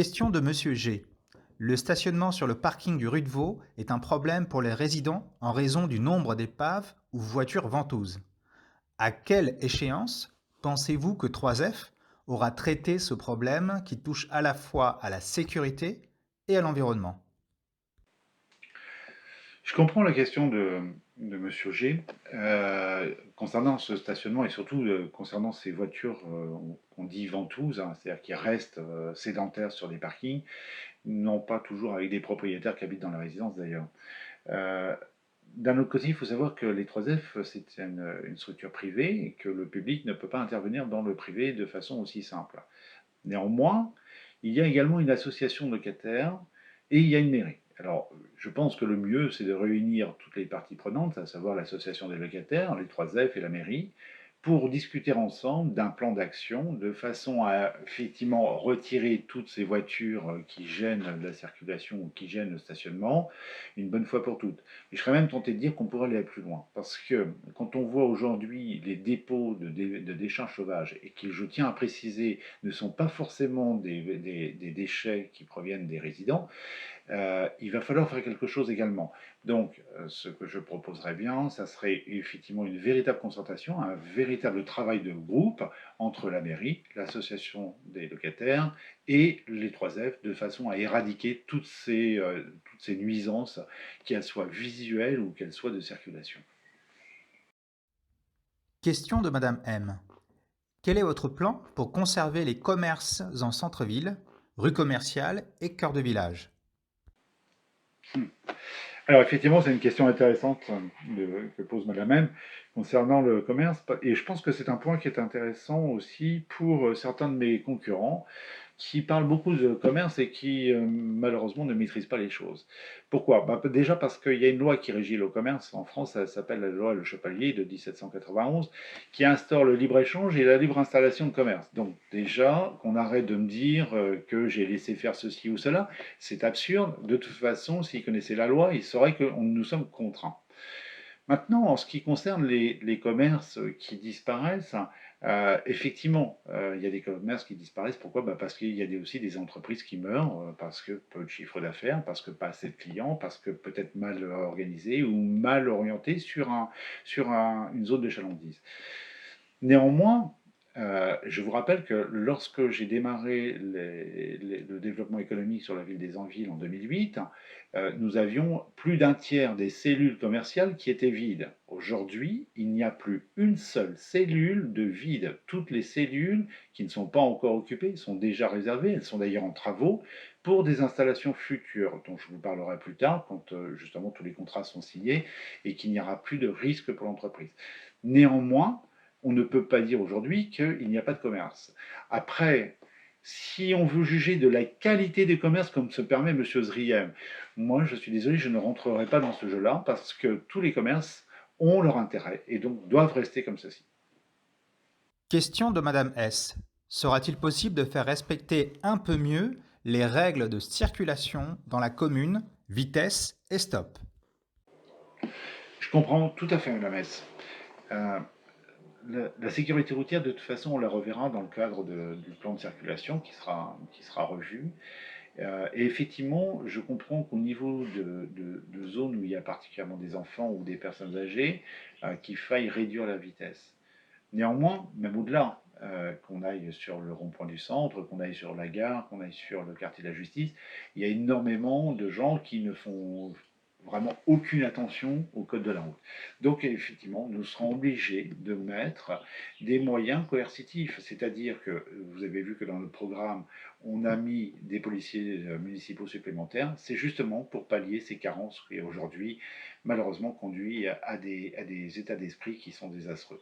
Question de Monsieur G. Le stationnement sur le parking du rue de Vaux est un problème pour les résidents en raison du nombre d'épaves ou voitures ventouses. À quelle échéance pensez-vous que 3F aura traité ce problème qui touche à la fois à la sécurité et à l'environnement? Je comprends la question de Monsieur G concernant ce stationnement et surtout concernant ces voitures qu'on dit ventouses, hein, c'est-à-dire qui restent sédentaires sur des parkings, non pas toujours avec des propriétaires qui habitent dans la résidence d'ailleurs. Euh, D'un autre côté, il faut savoir que les 3F, c'est une structure privée et que le public ne peut pas intervenir dans le privé de façon aussi simple. Néanmoins, il y a également une association de locataires et il y a une mairie. Alors, je pense que le mieux, c'est de réunir toutes les parties prenantes, à savoir l'association des locataires, les 3F et la mairie, pour discuter ensemble d'un plan d'action de façon à effectivement retirer toutes ces voitures qui gênent la circulation ou qui gênent le stationnement une bonne fois pour toutes. Et je serais même tenté de dire qu'on pourrait aller plus loin. Parce que quand on voit aujourd'hui les dépôts de décharges sauvages, et qui, je tiens à préciser, ne sont pas forcément des déchets qui proviennent des résidents, il va falloir faire quelque chose également. Donc, ce que je proposerais bien, ça serait effectivement une véritable concertation, un véritable travail de groupe entre la mairie, l'association des locataires et les 3F, de façon à éradiquer toutes ces nuisances, qu'elles soient visuelles ou qu'elles soient de circulation. Question de Madame M. Quel est votre plan pour conserver les commerces en centre-ville, rues commerciales et cœur de village? Alors effectivement, c'est une question intéressante que pose Madame M concernant le commerce, et je pense que c'est un point qui est intéressant aussi pour certains de mes concurrents qui parlent beaucoup de commerce et qui malheureusement ne maîtrisent pas les choses. Pourquoi? Déjà parce qu'il y a une loi qui régit le commerce en France, ça s'appelle la loi Le Chapelier de 1791, qui instaure le libre-échange et la libre installation de commerce. Donc déjà, qu'on arrête de me dire que j'ai laissé faire ceci ou cela, c'est absurde. De toute façon, s'ils connaissaient la loi, ils sauraient que nous sommes contraints. Maintenant, en ce qui concerne les commerces qui disparaissent, effectivement, il y a des commerces qui disparaissent. Pourquoi? Parce qu'il y a aussi des entreprises qui meurent, parce que peu de chiffre d'affaires, parce que pas assez de clients, parce que peut-être mal organisés ou mal orientés une zone de chalandise. Néanmoins, je vous rappelle que lorsque j'ai démarré le développement économique sur la ville des Anvilles en 2008, nous avions plus d'un tiers des cellules commerciales qui étaient vides. Aujourd'hui, il n'y a plus une seule cellule de vide. Toutes les cellules qui ne sont pas encore occupées sont déjà réservées, elles sont d'ailleurs en travaux pour des installations futures, dont je vous parlerai plus tard, quand justement tous les contrats sont signés et qu'il n'y aura plus de risque pour l'entreprise. Néanmoins, on ne peut pas dire aujourd'hui qu'il n'y a pas de commerce. Après, si on veut juger de la qualité des commerces comme se permet M. Zriem, moi je suis désolé, je ne rentrerai pas dans ce jeu-là parce que tous les commerces ont leur intérêt et donc doivent rester comme ceci. Question de Madame S. Sera-t-il possible de faire respecter un peu mieux les règles de circulation dans la commune, vitesse et stop? Je comprends tout à fait, Mme S. Euh, la sécurité routière, de toute façon, on la reverra dans le cadre du plan de circulation qui sera revu. Et effectivement, je comprends qu'au niveau de zones où il y a particulièrement des enfants ou des personnes âgées, qu'il faille réduire la vitesse. Néanmoins, même au-delà, qu'on aille sur le rond-point du centre, qu'on aille sur la gare, qu'on aille sur le quartier de la justice, il y a énormément de gens qui ne font vraiment aucune attention au code de la route. Donc effectivement, nous serons obligés de mettre des moyens coercitifs, c'est-à-dire que vous avez vu que dans le programme, on a mis des policiers municipaux supplémentaires, c'est justement pour pallier ces carences qui aujourd'hui, malheureusement, conduisent à des états d'esprit qui sont désastreux.